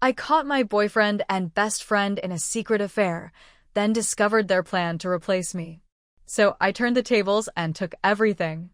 I caught my boyfriend and best friend in a secret affair, then discovered their plan to replace me. So I turned the tables and took everything.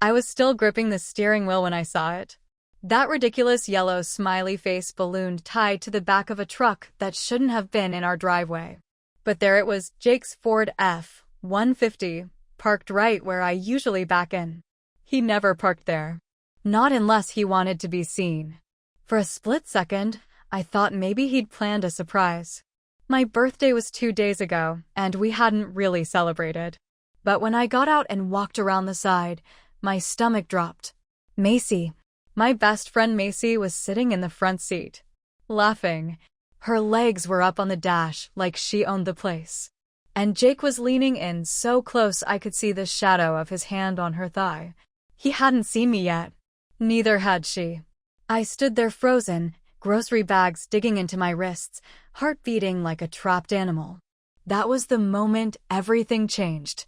I was still gripping the steering wheel when I saw it. That ridiculous yellow smiley face balloon tied to the back of a truck that shouldn't have been in our driveway. But there it was, Jake's Ford F-150, parked right where I usually back in. He never parked there. Not unless he wanted to be seen. For a split second, I thought maybe he'd planned a surprise. My birthday was 2 days ago, and we hadn't really celebrated. But when I got out and walked around the side, my stomach dropped. Macy, my best friend Macy, was sitting in the front seat, laughing. Her legs were up on the dash like she owned the place. And Jake was leaning in so close I could see the shadow of his hand on her thigh. He hadn't seen me yet. Neither had she. I stood there frozen, grocery bags digging into my wrists, heart beating like a trapped animal. That was the moment everything changed.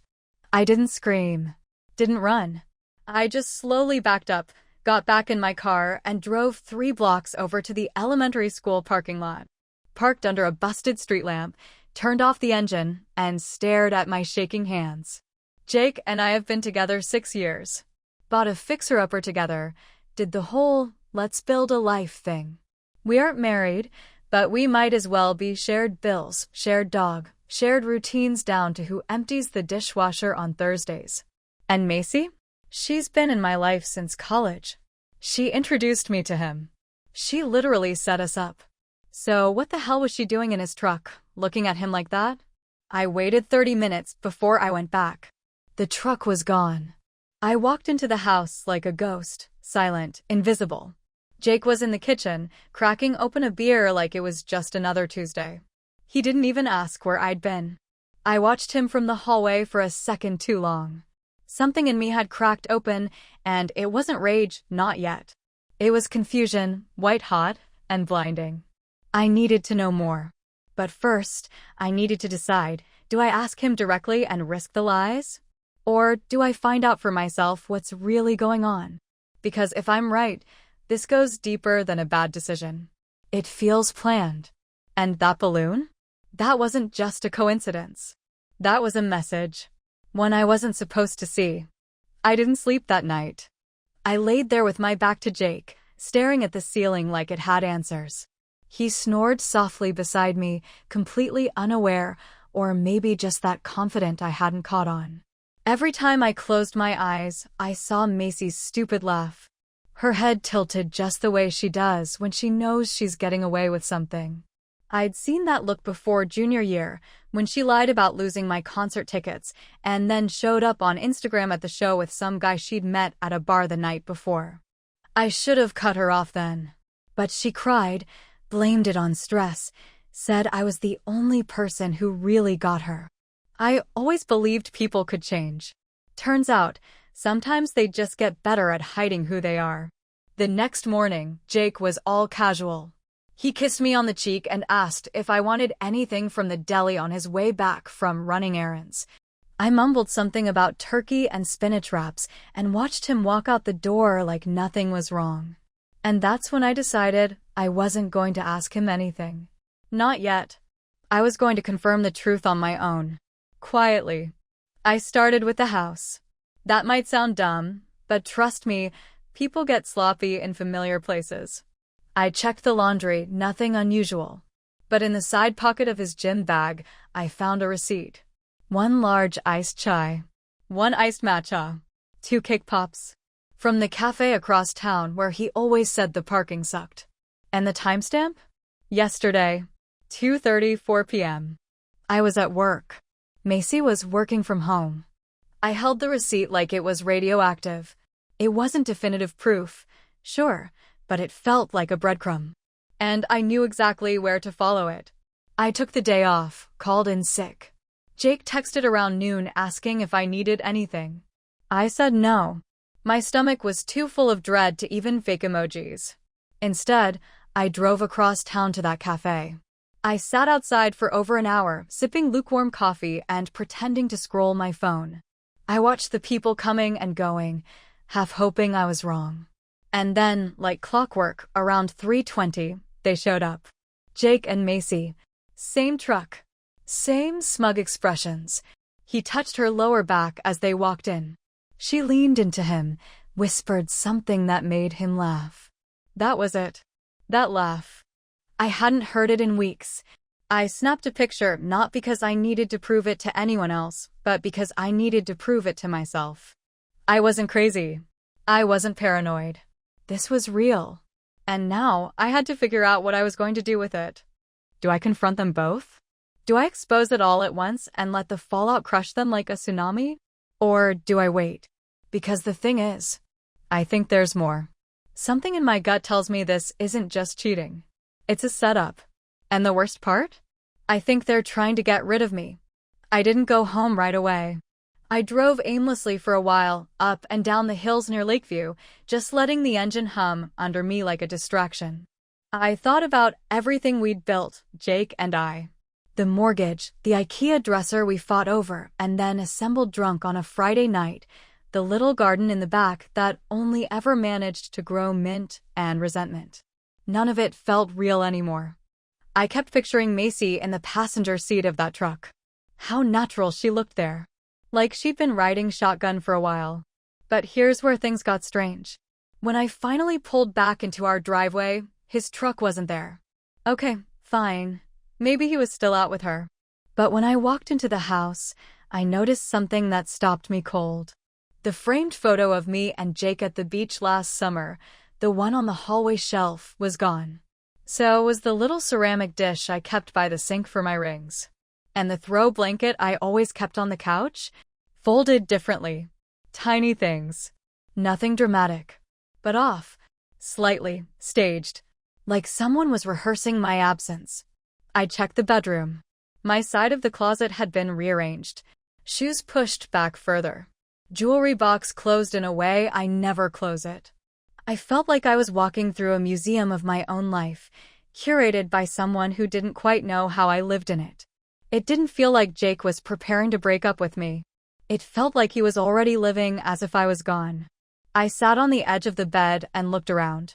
I didn't scream, didn't run. I just slowly backed up, got back in my car, and drove 3 blocks over to the elementary school parking lot. Parked under a busted street lamp, turned off the engine, and stared at my shaking hands. Jake and I have been together 6 years. Bought a fixer-upper together, did the whole let's build a life thing. We aren't married, but we might as well be. Shared bills, shared dog, shared routines down to who empties the dishwasher on Thursdays. And Macy? She's been in my life since college. She introduced me to him. She literally set us up. So what the hell was she doing in his truck, looking at him like that? I waited 30 minutes before I went back. The truck was gone. I walked into the house like a ghost, silent, invisible. Jake was in the kitchen, cracking open a beer like it was just another Tuesday. He didn't even ask where I'd been. I watched him from the hallway for a second too long. Something in me had cracked open, and it wasn't rage, not yet. It was confusion, white-hot, and blinding. I needed to know more. But first, I needed to decide, do I ask him directly and risk the lies? Or do I find out for myself what's really going on? Because if I'm right, this goes deeper than a bad decision. It feels planned. And that balloon? That wasn't just a coincidence. That was a message. One I wasn't supposed to see. I didn't sleep that night. I laid there with my back to Jake, staring at the ceiling like it had answers. He snored softly beside me, completely unaware, or maybe just that confident I hadn't caught on. Every time I closed my eyes, I saw Macy's stupid laugh. Her head tilted just the way she does when she knows she's getting away with something. I'd seen that look before junior year, when she lied about losing my concert tickets, and then showed up on Instagram at the show with some guy she'd met at a bar the night before. I should have cut her off then. But she cried, blamed it on stress, said I was the only person who really got her. I always believed people could change. Turns out, sometimes they just get better at hiding who they are. The next morning, Jake was all casual. He kissed me on the cheek and asked if I wanted anything from the deli on his way back from running errands. I mumbled something about turkey and spinach wraps and watched him walk out the door like nothing was wrong. And that's when I decided I wasn't going to ask him anything. Not yet. I was going to confirm the truth on my own. Quietly. I started with the house. That might sound dumb, but trust me, people get sloppy in familiar places. I checked the laundry, nothing unusual. But in the side pocket of his gym bag, I found a receipt. 1 large iced chai. 1 iced matcha. 2 cake pops. From the cafe across town where he always said the parking sucked. And the timestamp? Yesterday, 2:34 p.m. I was at work. Macy was working from home. I held the receipt like it was radioactive. It wasn't definitive proof, sure, but it felt like a breadcrumb. And I knew exactly where to follow it. I took the day off, called in sick. Jake texted around noon asking if I needed anything. I said no. My stomach was too full of dread to even fake emojis. Instead, I drove across town to that cafe. I sat outside for over an hour, sipping lukewarm coffee and pretending to scroll my phone. I watched the people coming and going, half hoping I was wrong. And then, like clockwork, around 3:20, they showed up. Jake and Macy. Same truck. Same smug expressions. He touched her lower back as they walked in. She leaned into him, whispered something that made him laugh. That was it. That laugh. I hadn't heard it in weeks. I snapped a picture not because I needed to prove it to anyone else, but because I needed to prove it to myself. I wasn't crazy. I wasn't paranoid. This was real. And now I had to figure out what I was going to do with it. Do I confront them both? Do I expose it all at once and let the fallout crush them like a tsunami? Or do I wait? Because the thing is, I think there's more. Something in my gut tells me this isn't just cheating. It's a setup. And the worst part? I think they're trying to get rid of me. I didn't go home right away. I drove aimlessly for a while, up and down the hills near Lakeview, just letting the engine hum under me like a distraction. I thought about everything we'd built, Jake and I. The mortgage, the IKEA dresser we fought over and then assembled drunk on a Friday night, the little garden in the back that only ever managed to grow mint and resentment. None of it felt real anymore. I kept picturing Macy in the passenger seat of that truck. How natural she looked there. Like she'd been riding shotgun for a while. But here's where things got strange. When I finally pulled back into our driveway, his truck wasn't there. Okay, fine. Maybe he was still out with her. But when I walked into the house, I noticed something that stopped me cold. The framed photo of me and Jake at the beach last summer, the one on the hallway shelf, was gone. So was the little ceramic dish I kept by the sink for my rings. And the throw blanket I always kept on the couch? Folded differently. Tiny things. Nothing dramatic. But off. Slightly. Staged. Like someone was rehearsing my absence. I checked the bedroom. My side of the closet had been rearranged. Shoes pushed back further. Jewelry box closed in a way I never close it. I felt like I was walking through a museum of my own life, curated by someone who didn't quite know how I lived in it. It didn't feel like Jake was preparing to break up with me. It felt like he was already living as if I was gone. I sat on the edge of the bed and looked around.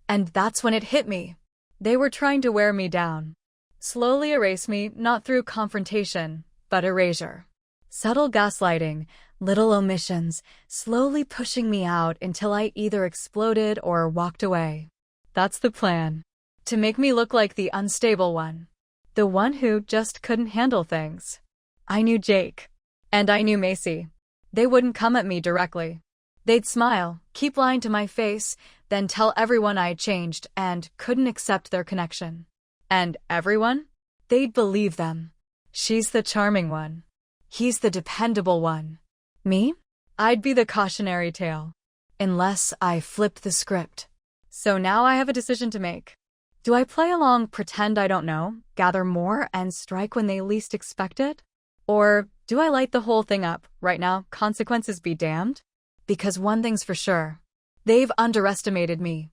And that's when it hit me. They were trying to wear me down. Slowly erase me, not through confrontation, but erasure. Subtle gaslighting, little omissions, slowly pushing me out until I either exploded or walked away. That's the plan. To make me look like the unstable one. The one who just couldn't handle things. I knew Jake. And I knew Macy. They wouldn't come at me directly. They'd smile, keep lying to my face, then tell everyone I had changed and couldn't accept their connection. And everyone? They'd believe them. She's the charming one. He's the dependable one. Me? I'd be the cautionary tale. Unless I flipped the script. So now I have a decision to make. Do I play along, pretend I don't know, gather more, and strike when they least expect it? Or do I light the whole thing up, right now, consequences be damned? Because one thing's for sure. They've underestimated me.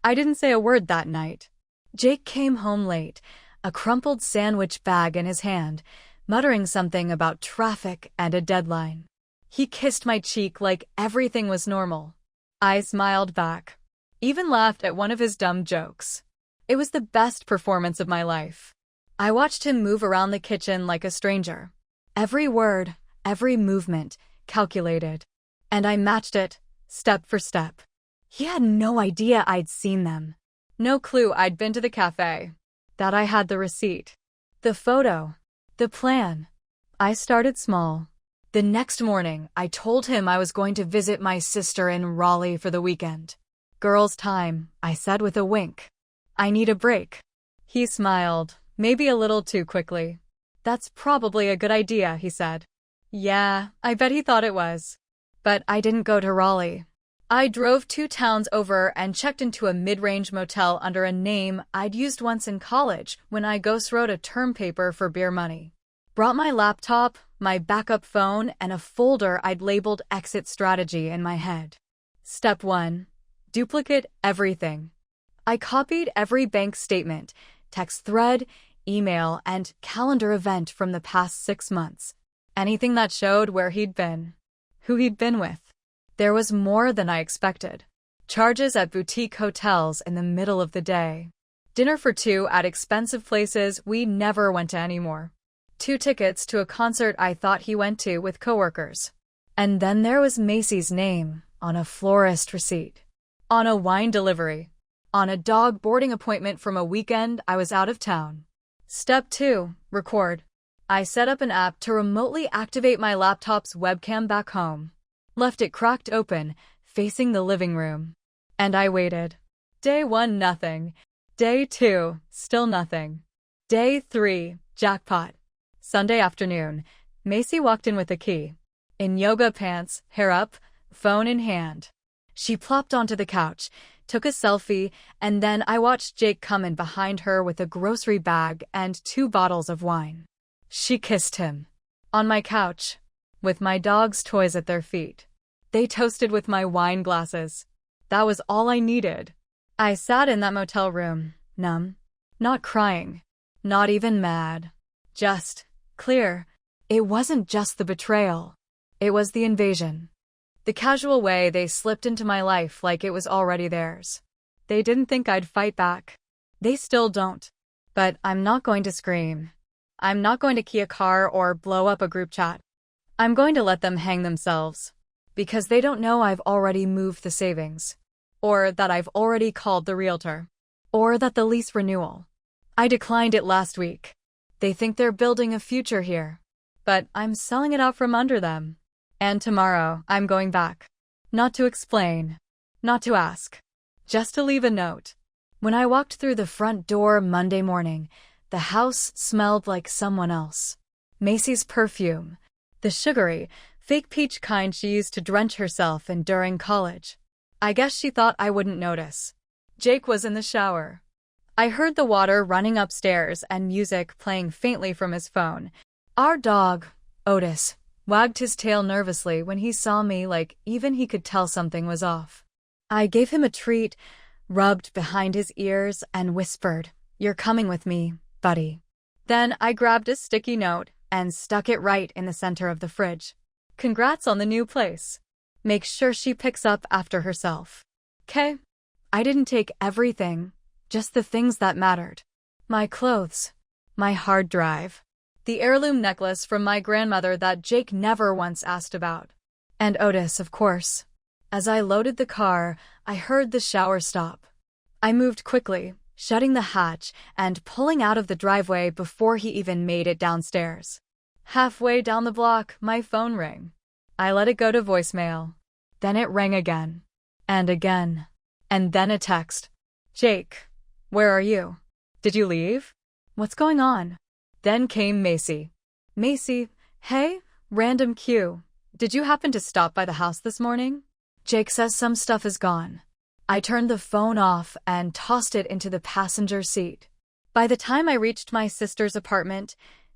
I didn't say a word that night. Jake came home late, a crumpled sandwich bag in his hand, muttering something about traffic and a deadline. He kissed my cheek like everything was normal. I smiled back. Even laughed at one of his dumb jokes. It was the best performance of my life. I watched him move around the kitchen like a stranger. Every word, every movement, calculated. And I matched it, step for step. He had no idea I'd seen them. No clue I'd been to the cafe. That I had the receipt. The photo. The plan. I started small. The next morning, I told him I was going to visit my sister in Raleigh for the weekend. Girls' time, I said with a wink. I need a break. He smiled, maybe a little too quickly. That's probably a good idea, he said. Yeah, I bet he thought it was. But I didn't go to Raleigh. I drove 2 towns over and checked into a mid-range motel under a name I'd used once in college when I ghostwrote a term paper for beer money. Brought my laptop, my backup phone, and a folder I'd labeled exit strategy in my head. Step 1. Duplicate everything. I copied every bank statement, text thread, email, and calendar event from the past 6 months. Anything that showed where he'd been. Who he'd been with. There was more than I expected. Charges at boutique hotels in the middle of the day. Dinner for two at expensive places we never went to anymore. 2 tickets to a concert I thought he went to with coworkers. And then there was Macy's name on a florist receipt, on a wine delivery, on a dog boarding appointment from a weekend I was out of town. Step 2. Record. I set up an app to remotely activate my laptop's webcam back home. Left it cracked open, facing the living room. And I waited. Day 1, nothing. Day 2, still nothing. Day 3, jackpot. Sunday afternoon, Macy walked in with a key. In yoga pants, hair up, phone in hand. She plopped onto the couch, took a selfie, and then I watched Jake come in behind her with a grocery bag and 2 bottles of wine. She kissed him. On my couch, with my dog's toys at their feet. They toasted with my wine glasses. That was all I needed. I sat in that motel room, numb, not crying, not even mad. Just clear. It wasn't just the betrayal. It was the invasion. The casual way they slipped into my life like it was already theirs. They didn't think I'd fight back. They still don't. But I'm not going to scream. I'm not going to key a car or blow up a group chat. I'm going to let them hang themselves. Because they don't know I've already moved the savings. Or that I've already called the realtor. Or that the lease renewal. I declined it last week. They think they're building a future here. But I'm selling it out from under them. And tomorrow, I'm going back. Not to explain. Not to ask. Just to leave a note. When I walked through the front door Monday morning, the house smelled like someone else. Macy's perfume. The sugary, fake peach kind she used to drench herself in during college. I guess she thought I wouldn't notice. Jake was in the shower. I heard the water running upstairs and music playing faintly from his phone. Our dog, Otis, wagged his tail nervously when he saw me, like even he could tell something was off. I gave him a treat, rubbed behind his ears, and whispered, "You're coming with me, buddy." Then I grabbed a sticky note and stuck it right in the center of the fridge. Congrats on the new place. Make sure she picks up after herself. 'Kay? I didn't take everything, just the things that mattered. My clothes, my hard drive, the heirloom necklace from my grandmother that Jake never once asked about. And Otis, of course. As I loaded the car, I heard the shower stop. I moved quickly, shutting the hatch and pulling out of the driveway before he even made it downstairs. Halfway down the block, my phone rang. I let it go to voicemail. Then it rang again. And again. And then a text. "Jake, where are you? Did you leave? What's going on?" Then came Macy. "Macy, hey, random Q. Did you happen to stop by the house this morning? Jake says some stuff is gone." I turned the phone off and tossed it into the passenger seat. By the time I reached my sister's apartment,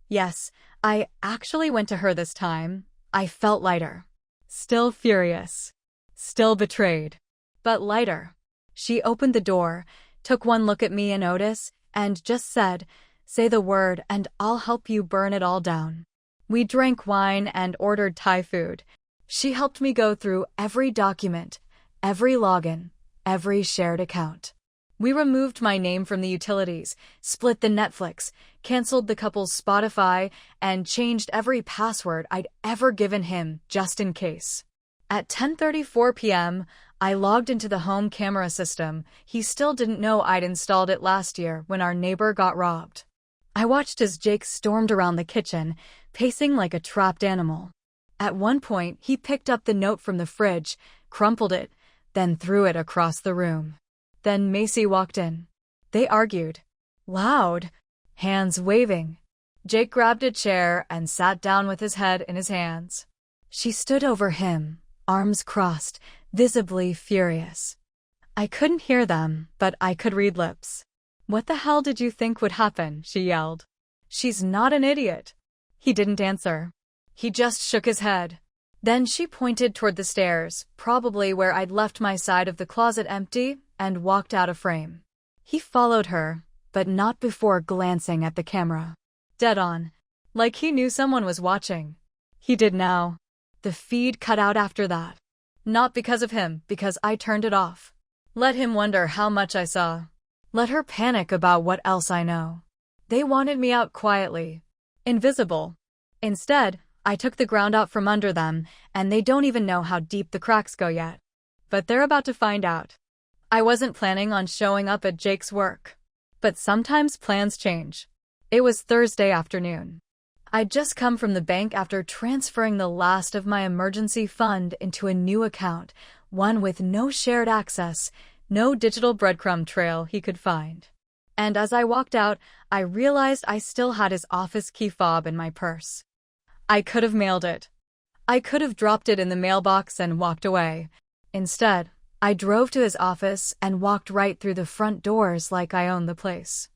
yes, I actually went to her this time, I felt lighter. Still furious. Still betrayed. But lighter. She opened the door, took one look at me and Otis, and just said, "Say the word and I'll help you burn it all down." We drank wine and ordered Thai food. She helped me go through every document, every login, every shared account. We removed my name from the utilities, split the Netflix, canceled the couple's Spotify, and changed every password I'd ever given him just in case. At 10:34 p.m., I logged into the home camera system. He still didn't know I'd installed it last year when our neighbor got robbed. I watched as Jake stormed around the kitchen, pacing like a trapped animal. At one point, he picked up the note from the fridge, crumpled it, then threw it across the room. Then Macy walked in. They argued. Loud. Hands waving. Jake grabbed a chair and sat down with his head in his hands. She stood over him, arms crossed, visibly furious. I couldn't hear them, but I could read lips. "What the hell did you think would happen?" she yelled. "She's not an idiot." He didn't answer. He just shook his head. Then she pointed toward the stairs, probably where I'd left my side of the closet empty, and walked out of frame. He followed her, but not before glancing at the camera. Dead on. Like he knew someone was watching. He did now. The feed cut out after that. Not because of him, because I turned it off. Let him wonder how much I saw. Let her panic about what else I know. They wanted me out quietly. Invisible. Instead, I took the ground out from under them, and they don't even know how deep the cracks go yet. But they're about to find out. I wasn't planning on showing up at Jake's work. But sometimes plans change. It was Thursday afternoon. I'd just come from the bank after transferring the last of my emergency fund into a new account, one with no shared access, no digital breadcrumb trail he could find. And as I walked out, I realized I still had his office key fob in my purse. I could have mailed it. I could have dropped it in the mailbox and walked away. Instead, I drove to his office and walked right through the front doors like I owned the place.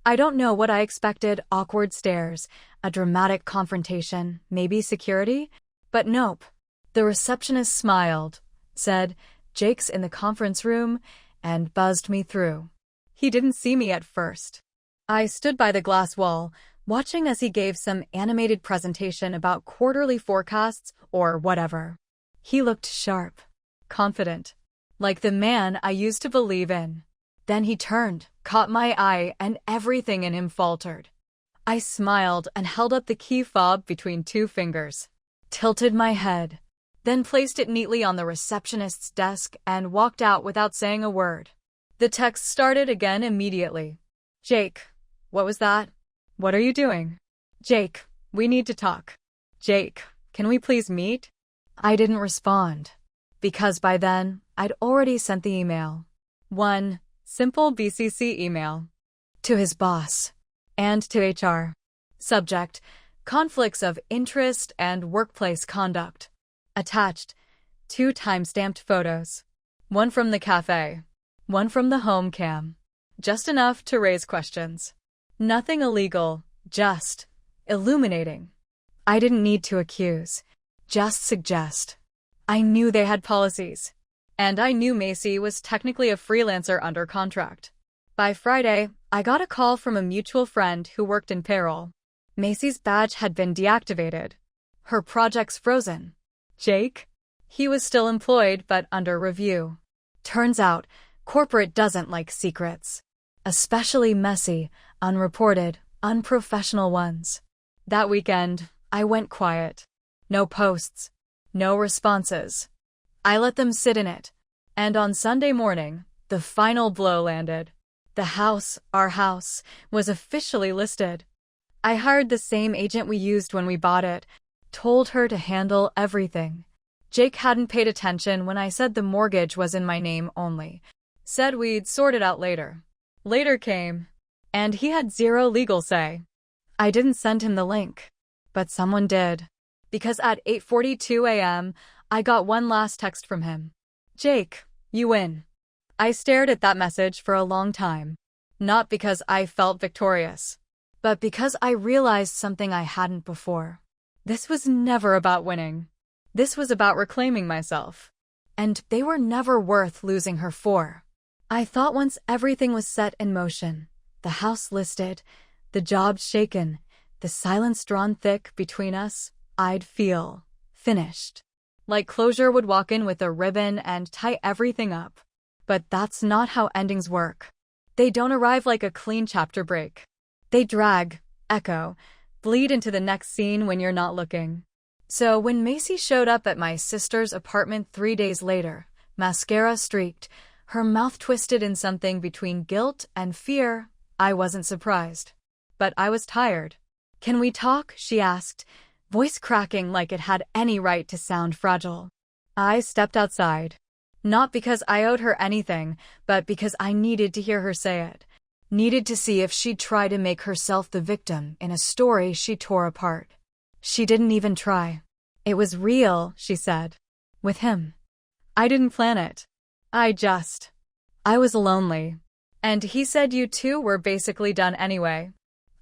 I don't know what I expected, awkward stares, a dramatic confrontation, maybe security? But nope. The receptionist smiled, said, "Jake's in the conference room," and buzzed me through. He didn't see me at first. I stood by the glass wall, watching as he gave some animated presentation about quarterly forecasts or whatever. He looked sharp, confident, like the man I used to believe in. Then he turned, caught my eye, and everything in him faltered. I smiled and held up the key fob between two fingers, tilted my head, then placed it neatly on the receptionist's desk and walked out without saying a word. The text started again immediately. "Jake, what was that? What are you doing? Jake, we need to talk. Jake, can we please meet?" I didn't respond, because by then, I'd already sent the email. One simple BCC email. To his boss. And to HR. Subject: conflicts of interest and workplace conduct. Attached: 2 time-stamped photos. One from the cafe. One from the home cam. Just enough to raise questions. Nothing illegal, just illuminating. I didn't need to accuse, just suggest. I knew they had policies. And I knew Macy was technically a freelancer under contract. By Friday, I got a call from a mutual friend who worked in payroll. Macy's badge had been deactivated. Her projects frozen. Jake? He was still employed but under review. Turns out, corporate doesn't like secrets. Especially messy, unreported, unprofessional ones. That weekend, I went quiet. No posts. No responses. I let them sit in it. And on Sunday morning, the final blow landed. The house, our house, was officially listed. I hired the same agent we used when we bought it, told her to handle everything. Jake hadn't paid attention when I said the mortgage was in my name only. Said we'd sort it out later. Later came, and he had zero legal say. I didn't send him the link, but someone did. Because at 8:42 a.m., I got one last text from him. "Jake, you win." I stared at that message for a long time. Not because I felt victorious, but because I realized something I hadn't before. This was never about winning. This was about reclaiming myself. And they were never worth losing her for. I thought once everything was set in motion, the house listed, the job shaken, the silence drawn thick between us, I'd feel finished. Like closure would walk in with a ribbon and tie everything up. But that's not how endings work. They don't arrive like a clean chapter break. They drag, echo, bleed into the next scene when you're not looking. So when Macy showed up at my sister's apartment 3 days later, mascara streaked, her mouth twisted in something between guilt and fear, I wasn't surprised. But I was tired. "Can we talk?" she asked, voice cracking like it had any right to sound fragile. I stepped outside. Not because I owed her anything, but because I needed to hear her say it. Needed to see if she'd try to make herself the victim in a story she tore apart. She didn't even try. "It was real," she said. "With him. I didn't plan it. I was lonely. And he said you two were basically done anyway."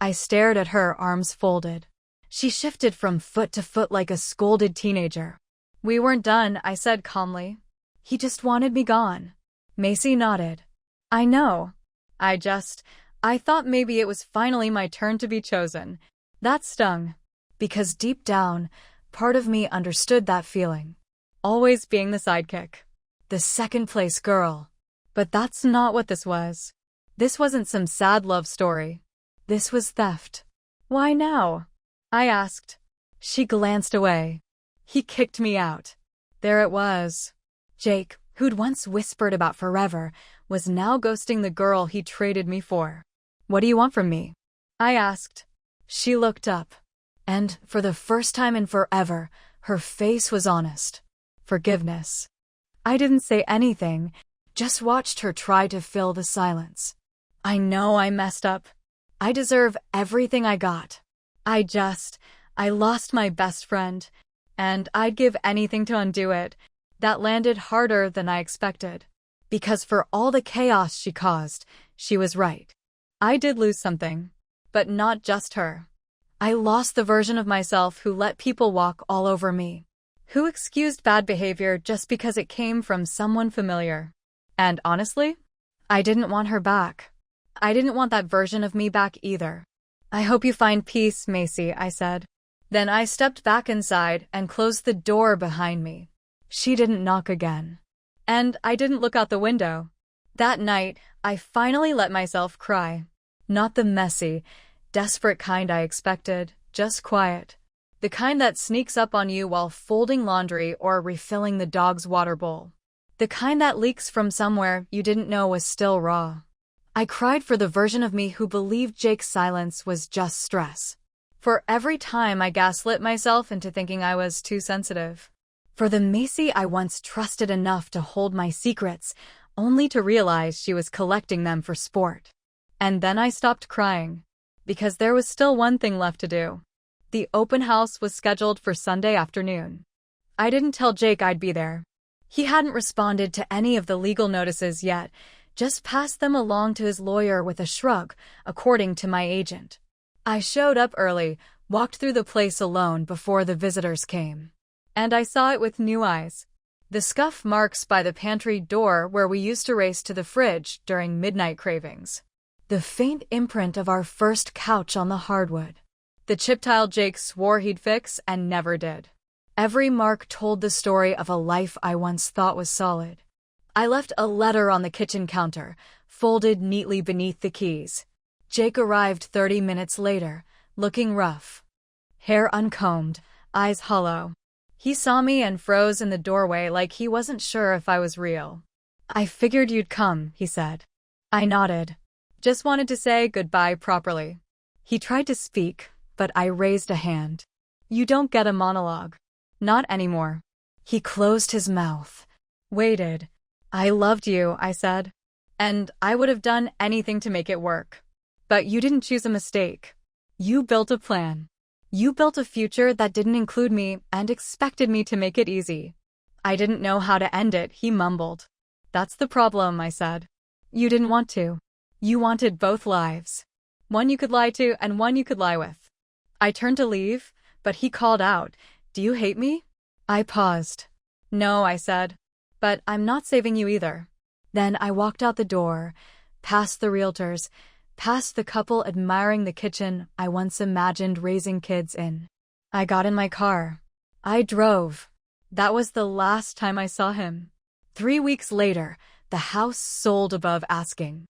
I stared at her, arms folded. She shifted from foot to foot like a scolded teenager. "We weren't done," I said calmly. "He just wanted me gone." Macy nodded. "I know. I thought maybe it was finally my turn to be chosen." That stung. Because deep down, part of me understood that feeling. Always being the sidekick. The second-place girl. But that's not what this was. This wasn't some sad love story. This was theft. Why now? I asked. She glanced away. He kicked me out. There it was. Jake, who'd once whispered about forever, was now ghosting the girl he traded me for. What do you want from me? I asked. She looked up. And, for the first time in forever, her face was honest. Forgiveness. I didn't say anything, just watched her try to fill the silence. I know I messed up. I deserve everything I got. I lost my best friend, and I'd give anything to undo it. That landed harder than I expected. Because for all the chaos she caused, she was right. I did lose something, but not just her. I lost the version of myself who let people walk all over me, who excused bad behavior just because it came from someone familiar. And honestly, I didn't want her back. I didn't want that version of me back either. I hope you find peace, Macy, I said. Then I stepped back inside and closed the door behind me. She didn't knock again. And I didn't look out the window. That night, I finally let myself cry. Not the messy, desperate kind I expected, just quiet. The kind that sneaks up on you while folding laundry or refilling the dog's water bowl. The kind that leaks from somewhere you didn't know was still raw. I cried for the version of me who believed Jake's silence was just stress. For every time I gaslit myself into thinking I was too sensitive. For the Macy I once trusted enough to hold my secrets, only to realize she was collecting them for sport. And then I stopped crying, because there was still one thing left to do. The open house was scheduled for Sunday afternoon. I didn't tell Jake I'd be there. He hadn't responded to any of the legal notices yet, just passed them along to his lawyer with a shrug, according to my agent. I showed up early, walked through the place alone before the visitors came. And I saw it with new eyes. The scuff marks by the pantry door where we used to race to the fridge during midnight cravings. The faint imprint of our first couch on the hardwood. The chip tile Jake swore he'd fix and never did. Every mark told the story of a life I once thought was solid. I left a letter on the kitchen counter, folded neatly beneath the keys. Jake arrived 30 minutes later, looking rough. Hair uncombed, eyes hollow. He saw me and froze in the doorway like he wasn't sure if I was real. I figured you'd come, he said. I nodded. Just wanted to say goodbye properly. He tried to speak, but I raised a hand. You don't get a monologue. Not anymore. He closed his mouth. Waited. I loved you, I said. And I would have done anything to make it work. But you didn't choose a mistake. You built a plan. You built a future that didn't include me and expected me to make it easy. I didn't know how to end it, he mumbled. That's the problem, I said. You didn't want to. You wanted both lives. One you could lie to and one you could lie with. I turned to leave, but he called out, Do you hate me? I paused. No, I said. But I'm not saving you either. Then I walked out the door, past the realtors, past the couple admiring the kitchen I once imagined raising kids in. I got in my car. I drove. That was the last time I saw him. 3 weeks later, the house sold above asking.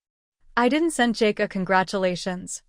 I didn't send Jake a congratulations.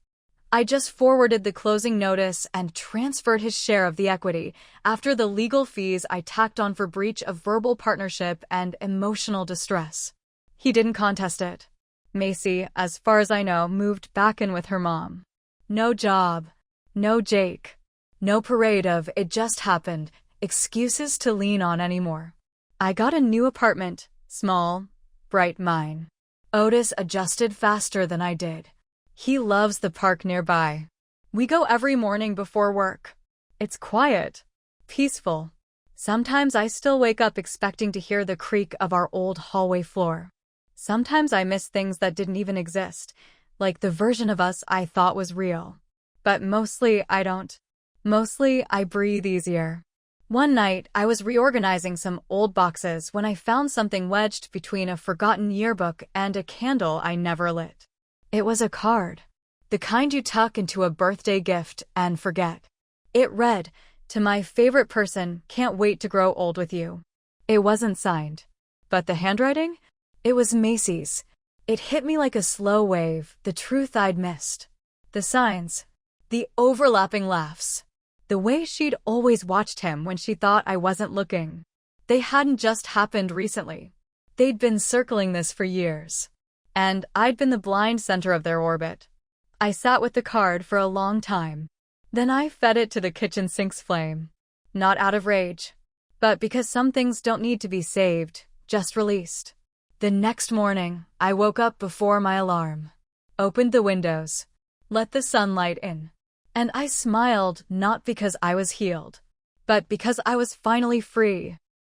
I just forwarded the closing notice and transferred his share of the equity after the legal fees I tacked on for breach of verbal partnership and emotional distress. He didn't contest it. Macy, as far as I know, moved back in with her mom. No job. No Jake. No parade of "it just happened" excuses to lean on anymore. I got a new apartment, small, bright mine. Otis adjusted faster than I did. He loves the park nearby. We go every morning before work. It's quiet, peaceful. Sometimes I still wake up expecting to hear the creak of our old hallway floor. Sometimes I miss things that didn't even exist, like the version of us I thought was real. But mostly I don't. Mostly I breathe easier. One night, I was reorganizing some old boxes when I found something wedged between a forgotten yearbook and a candle I never lit. It was a card. The kind you tuck into a birthday gift and forget. It read, "To my favorite person, can't wait to grow old with you." It wasn't signed. But the handwriting? It was Macy's. It hit me like a slow wave, the truth I'd missed. The signs. The overlapping laughs. The way she'd always watched him when she thought I wasn't looking. They hadn't just happened recently. They'd been circling this for years. And I'd been the blind center of their orbit. I sat with the card for a long time. Then I fed it to the kitchen sink's flame. Not out of rage, but because some things don't need to be saved, just released. The next morning, I woke up before my alarm, opened the windows, let the sunlight in, and I smiled not because I was healed, but because I was finally free.